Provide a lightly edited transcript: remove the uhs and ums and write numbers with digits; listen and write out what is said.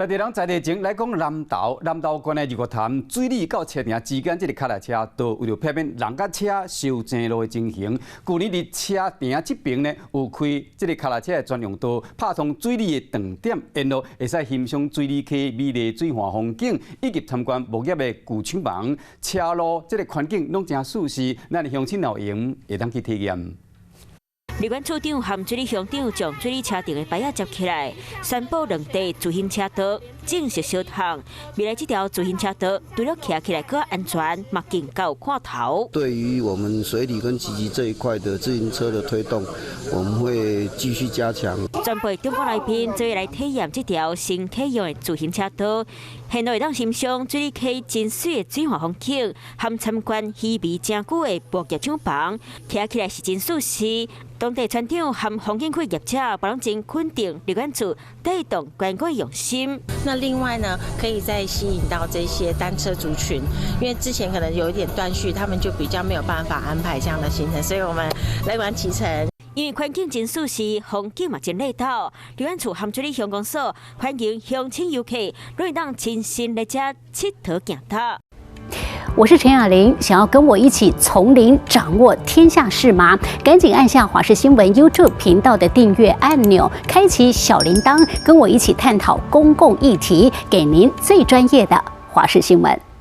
在地人在地前来讲南投关的日月潭水里到车埕之间，这个脚踏车道为了避免人甲车相正路的情形，去年伫车埕这边呢有开这个脚踏车的专用道，拍通水里的断点，沿路会使欣赏水里溪美丽水岸风景，以及参观木业的旧厂房、车路这个环境拢真舒适，咱乡亲老营会当去体验。 立管处长和水利乡长将水利车场的牌仔接起来，宣布两地自行车道正式小行。未来这条自行车道除了骑起来更安全，嘛更有看头。对于我们水里跟集集这一块的自行车的推动，我们会继续加强。全部中国来宾做来体验这条新启用的自行车道，现在会当欣赏水里溪真水的水岸风景，和参观稀微真久的木业厂房，骑起来是真舒适。 当地村长和风景区业者，把拢真肯定立管处带动观光用心。那另外呢，可以再吸引到这些单车族群，因为之前可能有一点断续，他们就比较没有办法安排这样的行程，所以我们来玩启程。因为环境真舒适，风景嘛真美道，立管处和水利乡公所欢迎乡亲游客，可以当亲身来这佚佗行踏。 我是陈雅玲，想要跟我一起从零掌握天下事吗？赶紧按下华视新闻 YouTube 频道的订阅按钮，开启小铃铛，跟我一起探讨公共议题，给您最专业的华视新闻。